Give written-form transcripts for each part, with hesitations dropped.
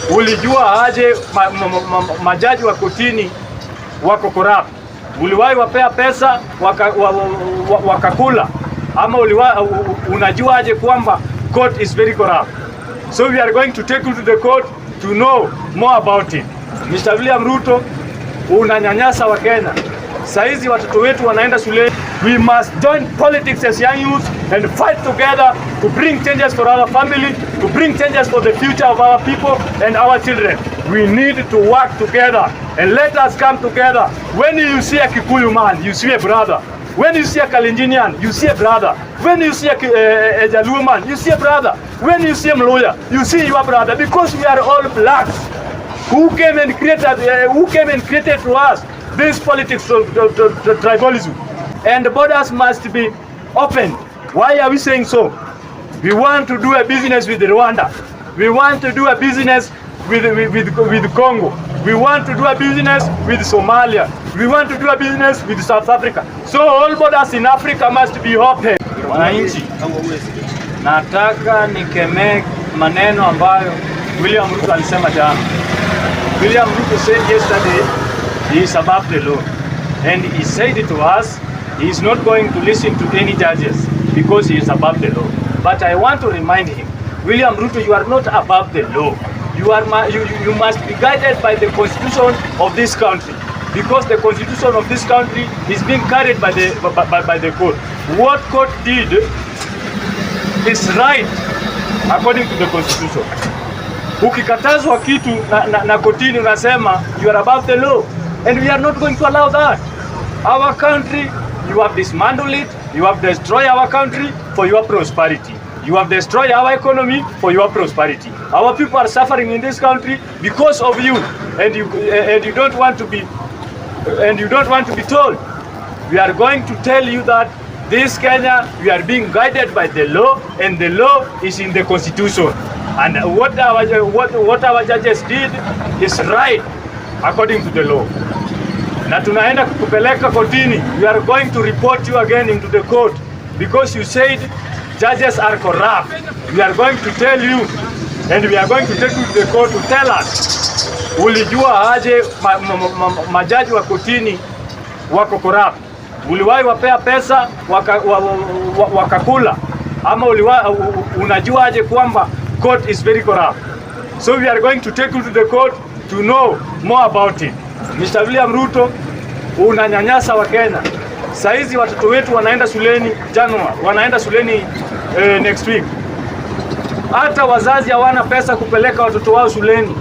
Ulijua aje majaji wa kotini wako corrupt? Uliwahi wapea pesa wakakula? Ama unajua aje kwamba court is very corrupt? So we are going to take you to the court to know more about it. Mr. William Ruto, unanyanyasa wa Kenya. Saizi watoto wetu wanaenda shule. We must join politics as young youth and fight together to bring changes for our family, to bring changes for the future of our people and our children. We need to work together and let us come together. When you see a Kikuyu man, you see a brother. When you see a Kalenjinian, you see a brother. When you see a Jaluo man, you see a brother. When you see a Mluya, you see your brother. Because we are all blacks. Who came and created to us this politics of tribalism? And the borders must be open. Why are we saying so? We want to do a business with Rwanda. We want to do a business with Congo. We want to do a business with Somalia. We want to do a business with South Africa. So all borders in Africa must be open. Wananchi, nataka nikemee maneno ambayo William Ruto alisema jana. William Ruto said yesterday he is above the law. And he said it to us, he is not going to listen to any judges because he is above the law. But I want to remind him, William Ruto, you are not above the law. You must be guided by the constitution of this country, because the constitution of this country is being carried by the court. What court did is right according to the constitution. Ukikatazwa kitu na kotini unasema you are above the law, and we are not going to allow that. Our country, you have dismantled it, you have destroyed our country for your prosperity. You have destroyed our economy for your prosperity. Our people are suffering in this country because of you, and you don't want to be told. We are going to tell you that this Kenya, we are being guided by the law, and the law is in the constitution. And what our judges did is right according to the law. Na tunaenda kukupeleka kotini. We are going to report you again into the court because you said judges are corrupt. We are going to tell you, and we are going to take you to the court to tell us, ulijua aje majaji wa kotini wako corrupt? Uliwahi wapea pesa wakakula? Ama unajua aje kwamba court is very corrupt? So we are going to take you to the court to know more about it. Mr. William Ruto, unanyanyasa wa Kenya. Saizi watoto wetu wanaenda shuleni January, wanaenda shuleni next week. Hata wazazi hawana pesa kupeleka watoto wao shuleni.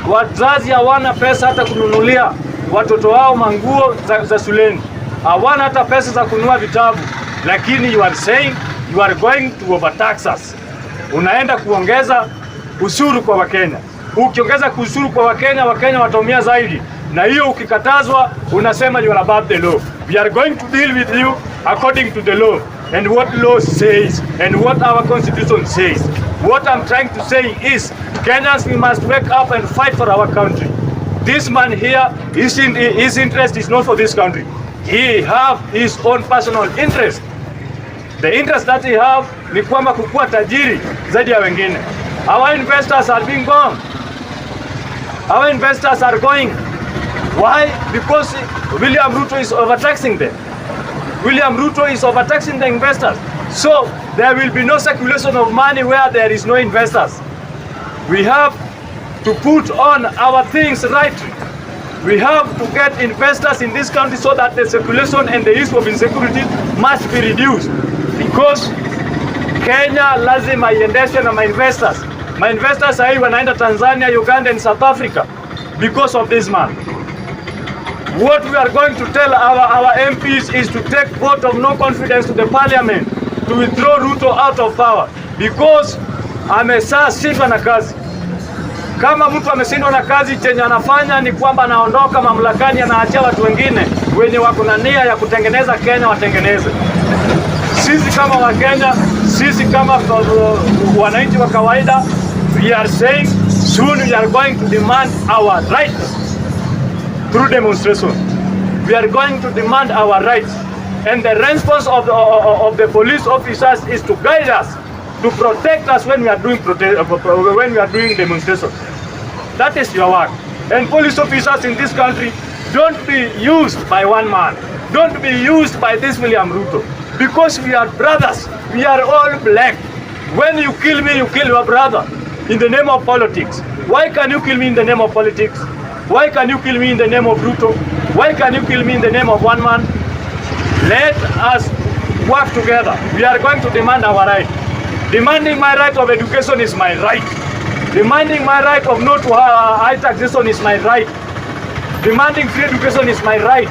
Wazazi hawana pesa hata kununulia watoto wao manguo za shuleni. Hawana hata pesa za kununua vitabu. Lakini you are saying you are going to overtax us. Unaenda kuongeza ushuru kwa Wakenya. Ukiongeza ushuru kwa Wakenya, Wakenya wataumia zaidi. Na hiyo ukikatazwa unasema you are above the law. We are going to deal with you according to the law and what law says and what our constitution says. What I'm trying to say is, Kenyans, we must wake up and fight for our country. This man here, his interest is not for this country. He have his own personal interest. The interest that he have ni kwamba kukua tajiri zaidi ya wengine. Our investors are being gone. Our investors are going. Why? Because William Ruto is overtaxing them. William Ruto is overtaxing the investors. So there will be no circulation of money where there is no investors. We have to put on our things right. We have to get investors in this country so that the circulation and the issue of insecurity must be reduced. Because Kenya lazima iendeshwe na investors. Investors sahi wanaenda Tanzania, Uganda and South Africa because of this man. What we are going to tell our MPs is to take vote of no confidence to the parliament to withdraw Ruto out of power because ameshashindwa na kazi. Kama mtu ameshindwa na kazi, chenye anafanya ni kwamba anaondoka mamlakani, anaachia watu wengine wenye wako na nia ya kutengeneza Kenya watengeneze. Sisi kama Wakenya, sisi kama wananchi wa kawaida, we are saying soon we are going to demand our rights through demonstration. We are going to demand our rights, and the response of the police officers is to guide us, to protect us when we are doing demonstration. That is your work. And police officers in this country, don't be used by one man. Don't be used by this William Ruto. Because we are brothers. We are all black. When you kill me, you kill your brother in the name of politics. Why can you kill me in the name of politics? Why can you kill me in the name of Ruto? Why can you kill me in the name of one man? Let us work together. We are going to demand our right. Demanding my right of education is my right. Demanding my right of no to high taxation is my right. Demanding free education is my right.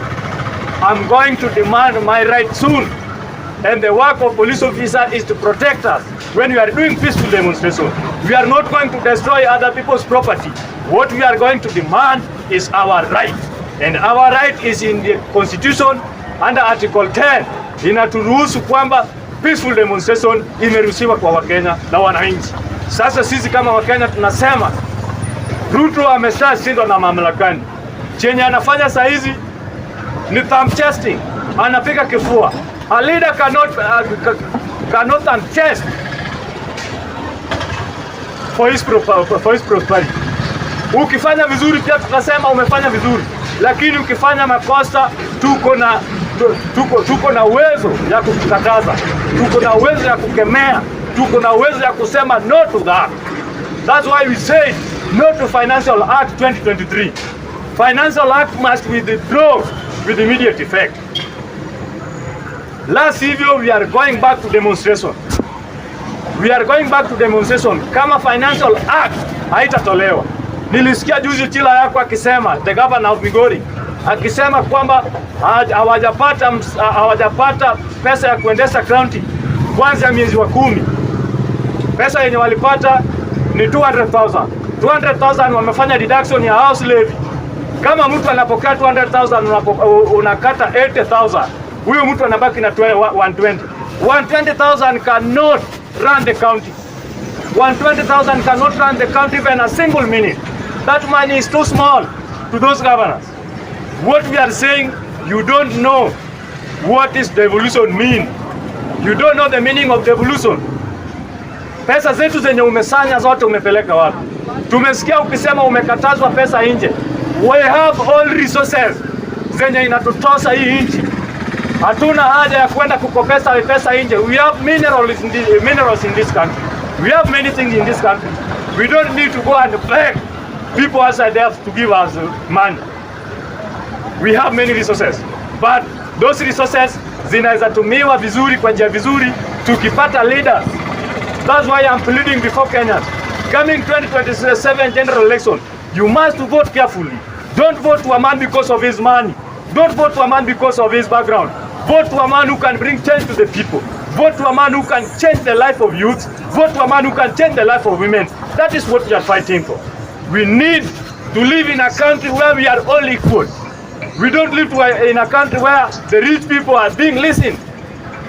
I'm going to demand my right soon. And the work of police officer is to protect us when we are doing peaceful demonstration. We are not going to destroy other people's property. What we are going to demand is our right. And our right is in the Constitution under Article 10. Inaturuhusu kwamba peaceful demonstration imeruhusiwa kwa Wakenya na wananchi. Sasa sisi kama Wakenya tunasema Ruto ameshashindwa na mamlakani. Chenye anafanya saa hizi ni thumb chesting, anapiga kifua. A leader cannot unchest for his prosperity. Ukifanya vizuri pia tunasema umefanya vizuri, lakini ukifanya makosa tuko na uwezo ya kukataza, tuko na uwezo ya kukemea, tuko na uwezo ya kusema no to that. That's why we say no to Financial Act 2023. Financial Act must be withdrawn with immediate effect. Last hivyo we are going back to demonstration. We are going back to demonstration kama Financial Act haitatolewa. Nilisikia juzi Chila yako akisema, the governor of Migori akisema kwamba hawajapata pesa ya kuendesha county kwanza miezi wa 10. Pesa yenye walipata ni 200,000. 200,000 wamefanya deduction ya house levy. Kama mtu anapokea 200,000 unakata 80,000. Huyo mtu anabaki na 120. 120,000 cannot run the county. 120,000 cannot run the county even a single minute. That money is too small to those governors. What we are saying, you don't know what is devolution mean. You don't know the meaning of devolution. Pesa zetu zenye umesanya zote umepeleka wapi? Tumesikia ukisema umekatazwa pesa nje. We have all resources zenye inatutosa hii nchi. Hatuna haja ya kwenda kukopesa pesa nje. We have minerals in this country. We have many things in this country. We don't need to go and beg people outside there to give us money. We have many resources, but those resources zinaweza tumiwa vizuri kwa njia vizuri tukipata leaders. That's why I'm pleading before Kenyans. Coming 2027 general election, you must vote carefully. Don't vote to a man because of his money. Don't vote to a man because of his background. Vote to a man who can bring change to the people. Vote to a man who can change the life of youth. Vote to a man who can change the life of women. That is what we are fighting for. We need to live in a country where we are all equal. We don't live in a country where the rich people are being listened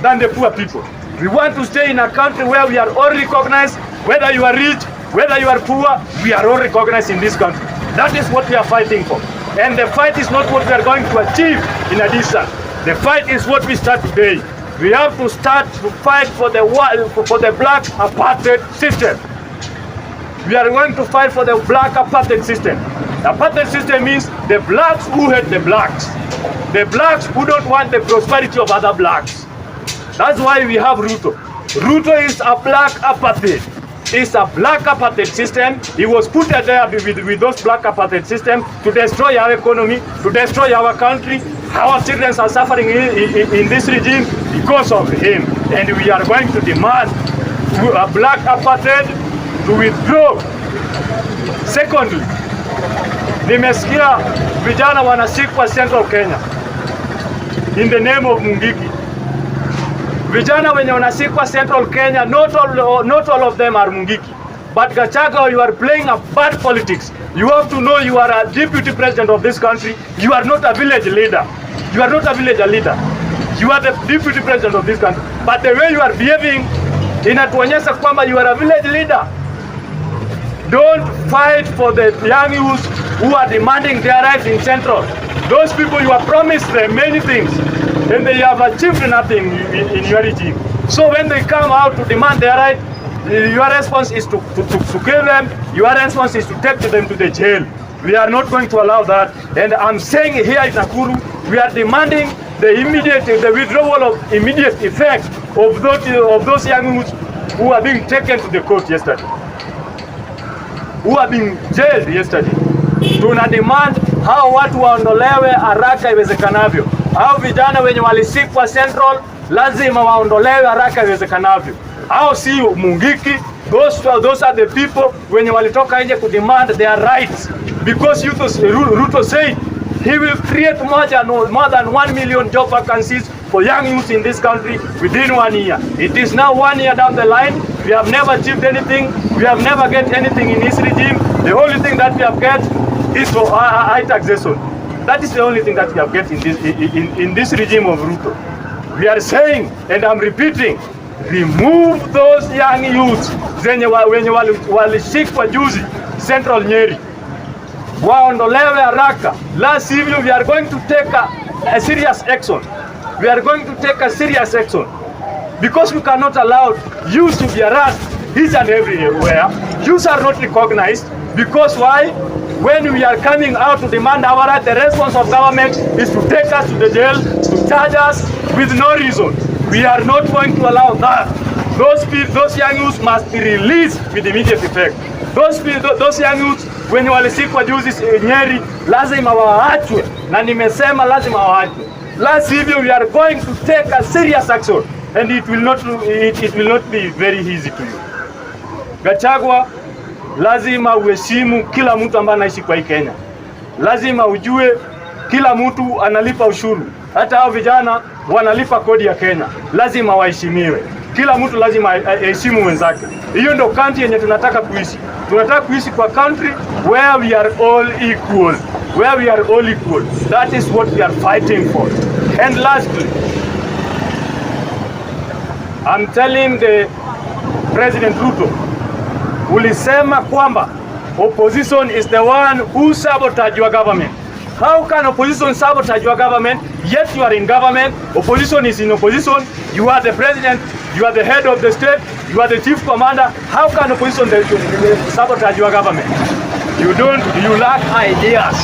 than the poor people. We want to stay in a country where we are all recognized, whether you are rich, whether you are poor, we are all recognized in this country. That is what we are fighting for. And the fight is not what we are going to achieve in a distance. The fight is what we start today. We have to start to fight for the black apartheid system. We are going to fight for the black apartheid system. The apartheid system means the blacks who hate the blacks. The blacks who don't want the prosperity of other blacks. That's why we have Ruto. Ruto is a black apartheid. It's a black apartheid system. He was put there with those black apartheid system to destroy our economy, to destroy our country. Our children are suffering in this regime because of him. And we are going to demand a black apartheid to withdraw. Secondly, nimesikia vijana wanashikwa Central Kenya in the name of Mungiki. Vijana wenye wanashikwa Central Kenya, not all of them are Mungiki. But Gachaga, you are playing a bad politics. You have to know you are a deputy president of this country. You are not a village leader. You are not a village leader. You are the deputy president of this country. But the way you are behaving, inatuonyesha kwamba you are a village leader. Don't fight for the young youth who are demanding their rights in Central. Those people, you have promised them many things, and they have achieved nothing in your regime. So when they come out to demand their right, Your response is to kill them. Your response is to take them to the jail. We are not going to allow that. And I'm saying here in Nakuru, we are demanding the withdrawal of immediate effect of those young youths who are being taken to the court yesterday, who are being jailed yesterday. Tuna demand hao watu waondolewe haraka iwezekanavyo. Hao vijana wenye walisikwa Central lazima waondolewe haraka iwezekanavyo. Hao si Mungiki. Those are the people wenye walitoka nje kudemand their rights, because Ruto said he will create more than 1 million job vacancies for young youth in this country within 1 year. It is now 1 year down the line. We have never achieved anything. We have never get anything in this regime. The only thing that we have get is for high taxation. That is the only thing that we have get in this regime of Ruto. We are saying, and I'm repeating, remove those young youths wenye walishikwa juzi Central Nyeri, waondolewe haraka, la sivyo we are going to take a serious action. We are going to take a serious action, because we cannot allow youths to be harassed each and everywhere. Youths are not recognized, because why? When we are coming out to demand our right, the response of government is to take us to the jail, to charge us with no reason. We are not going to allow that. Those young youths must be released with immediate effect. Those young youths wenye walisikwa juzi Nyeri lazima waachwe, na nimesema lazima waachwe. La sivyo we are going to take a serious action, and it will not be very easy to you. Gachagua, lazima uheshimu kila mtu ambaye anaishi kwa hii Kenya. Lazima ujue kila mtu analipa ushuru. Hata hao vijana wanalipa kodi ya Kenya. Lazima waheshimiwe. Kila mtu lazima aheshimu wenzake. Hiyo ndio country yenye tunataka kuishi. Tunataka kuishi kwa country where we are all equal. Where we are all equal. That is what we are fighting for. And lastly, I'm telling the President Ruto, ulisema kwamba opposition is the one who sabotage your government. How can opposition sabotage your government, yet you are in government? Opposition is in opposition. You are the president. You are the head of the state. You are the chief commander. How can opposition sabotage your government? You lack ideas.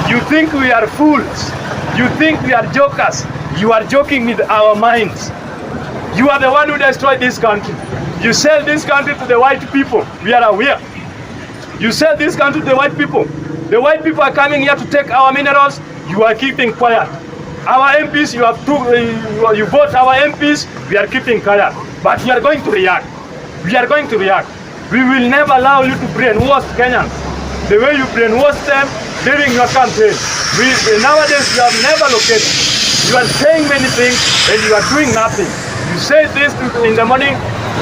You think we are fools. You think we are jokers. You are joking with our minds. You are the one who destroyed this country. You sell this country to the white people. We are aware. You sell this country to the white people. The white people are coming here to take our minerals. You are keeping quiet. Our MPs, you vote our MPs. We are keeping quiet. But we are going to react. We are going to react. We will never allow you to brainwash Kenyans the way you brainwash them during your campaign. Nowadays, you have never located. You are saying many things and you are doing nothing. You say this in the morning,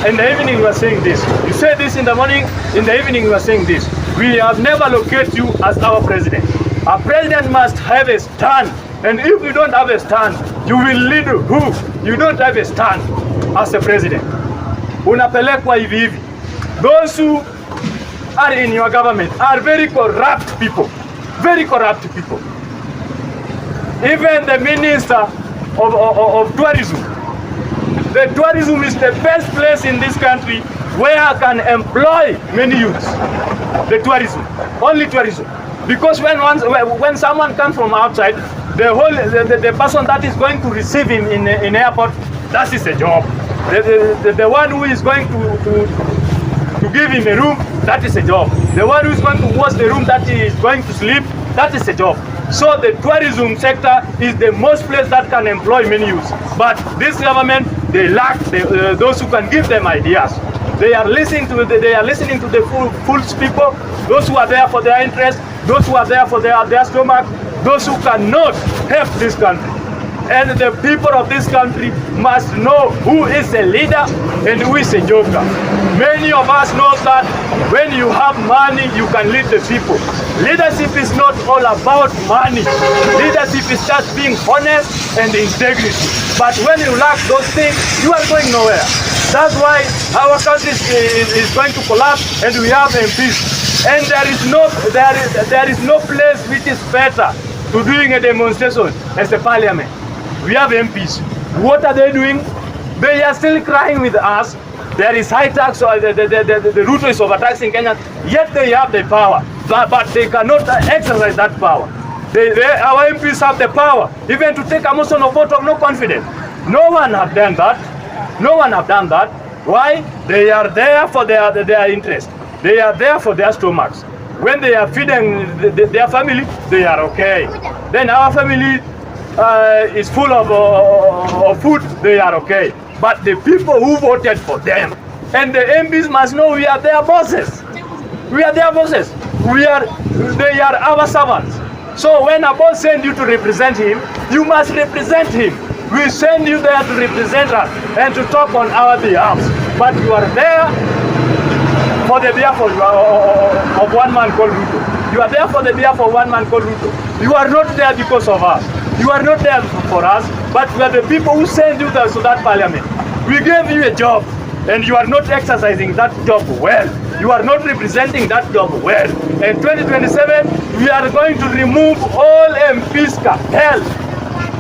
in the evening you are saying this. You say this in the morning, in the evening you are saying this. We have never located you as our president. Our president must have a stand. And if you don't have a stand, you will lead who? You don't have a stand as a president. Unapelekwa hivi hivi. Those who are in your government are very corrupt people. Very corrupt people. Even the minister of tourism. The tourism is the best place in this country where I can employ many youths. The tourism, only tourism. Because when someone comes from outside, the person that is going to receive him in airport, that is a job. The one who is going to give him a room, that is a job. The one who is going to wash the room that he is going to sleep, that is a job. So the tourism sector is the most place that can employ many youths. But this government, they lack those who can give them ideas. They are listening to the fools people, those who are there for their interest, those who are there for their stomach, those who cannot help this country. And the people of this country must know who is a leader and who is a joker. Many of us know that when you have money, you can lead the people. Leadership is not all about money. Leadership is just being honest and integrity. But when you lack those things, you are going nowhere. That's why our country is going to collapse, and we have MPs. And there is no place which is better to doing a demonstration as a parliament. We have MPs. What are they doing? They are still crying with us There is high tax, the Ruto is overtaxing Kenya, yet they have the power, but they cannot exercise that power. Our MPs have the power, even to take a motion of vote of no confidence. No one have done that. No one have done that. Why? They are there for their interest. They are there for their stomachs. When they are feeding their family, they are okay. Then our family is full of food, they are okay. But the people who voted for them, and the MPs must know we are their bosses. We are their bosses. They are our servants. So when a boss sends you to represent him, you must represent him. We send you there to represent us and to talk on our behalf. But you are there for the behalf of one man called Ruto. You are there for the behalf of one man called Ruto. You are not there because of us. You are not there for us, but we are the people who send you to that parliament. We gave you a job, and you are not exercising that job well. You are not representing that job well. In 2027, we are going to remove all MPs cartels.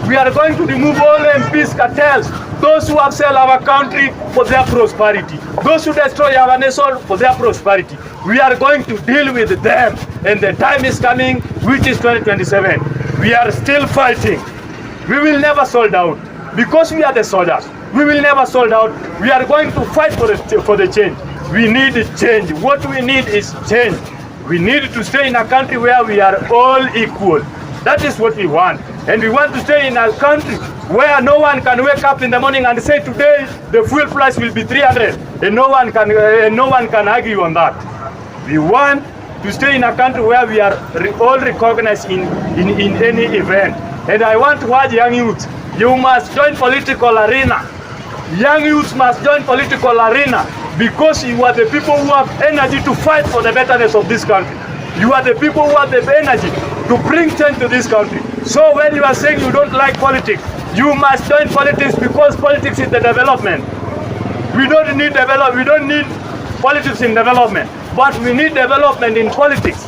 We are going to remove all MPs cartels. Those who have sold our country for their prosperity. Those who destroy our nation for their prosperity. We are going to deal with them, and the time is coming, which is 2027. We are still fighting. We will never sold out because we are the soldiers. We will never sold out. We are going to fight for the change. We need change. What we need is change. We need to stay in a country where we are all equal. That is what we want. And we want to stay in a country where no one can wake up in the morning and say today the fuel price will be 300, and no one can argue on that. We want to stay in a country where we are all recognized in any event. And I want to urge young youth, you must join political arena. Young youth must join political arena because you are the people who have energy to fight for the betterness of this country. You are the people who have the energy to bring change to this country. So when you are saying you don't like politics, you must join politics because politics is the development. We don't need politics in development. But we need development in politics.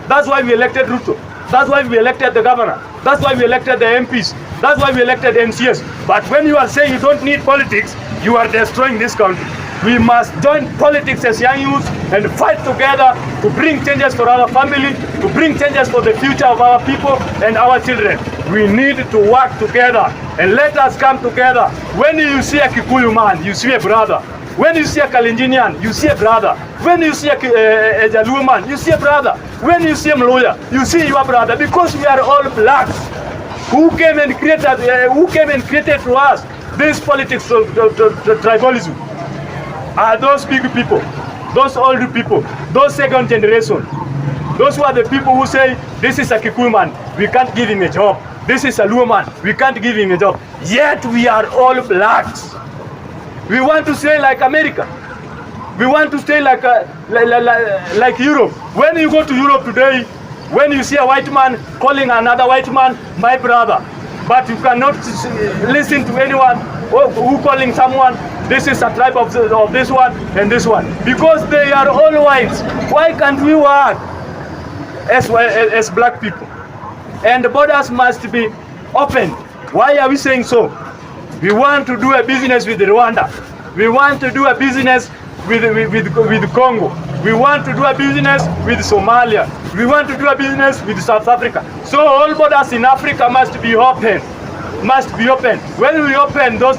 That's why we elected Ruto. That's why we elected the governor. That's why we elected the MPs. That's why we elected MCS. But when you are saying you don't need politics, you are destroying this country. We must join politics as young youth and fight together to bring changes for our family, to bring changes for the future of our people and our children. We need to work together and let us come together. When you see a Kikuyu man, you see a brother. When you see a Kalenjinian, you see a brother. When you see a Jaluo man, you see a brother. When you see a Mluya, you see your brother. Because we are all blacks. Who came and created to us this politics of tribalism? Are those big people, those old people, those second generation. Those who are the people who say, this is a Kikuyu man, we can't give him a job. This is a Luo man, we can't give him a job. Yet we are all blacks. We want to stay like America. We want to stay like Europe. When you go to Europe today, when you see a white man calling another white man, my brother, but you cannot listen to anyone who calling someone, this is a tribe of this one and this one. Because they are all whites. Why can't we work as black people? And the borders must be open. Why are we saying so? We want to do a business with Rwanda. We want to do a business with Congo. We want to do a business with Somalia. We want to do a business with South Africa. So all borders in Africa must be open. Must be open. When we open those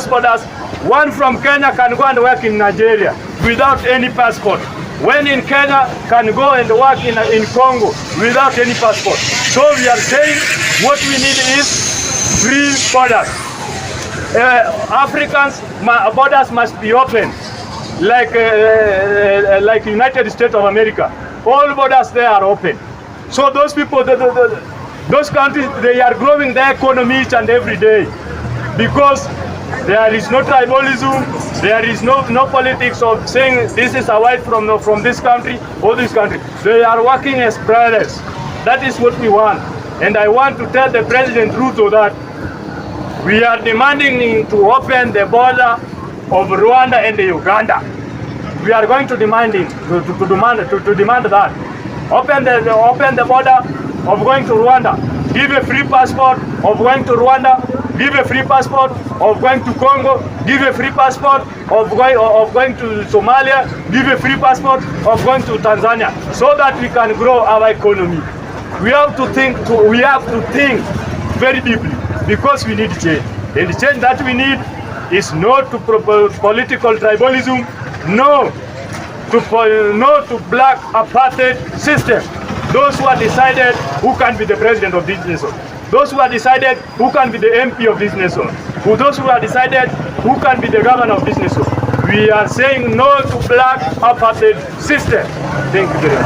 borders, one from Kenya can go and work in Nigeria without any passport. When in Kenya can go and work in Congo without any passport. So we are saying what we need is free borders. Africans borders must be open, like United States of America. All borders there are open. So those people, those countries, they are growing their economy each and every day because there is no tribalism, there is no politics of saying this is a white from this country or this country. They are working as brothers. That is what we want. And I want to tell the President Ruto that we are demanding to open the border of Rwanda and Uganda. We are going to demand that. Open the border of going to Rwanda. Give a free passport of going to Rwanda give a free passport of going to Congo, give a free passport of going to Somalia, give a free passport of going to Tanzania, so that we can grow our economy. We have to think very deeply, because we need change. And the change that we need is not to political tribalism, no to black apartheid system. Those who are decided who can be the president of this nation, those who are decided who can be the MP of this nation, those who are decided who can be the governor of this nation. We are saying no to black apartheid system. Thank you very much.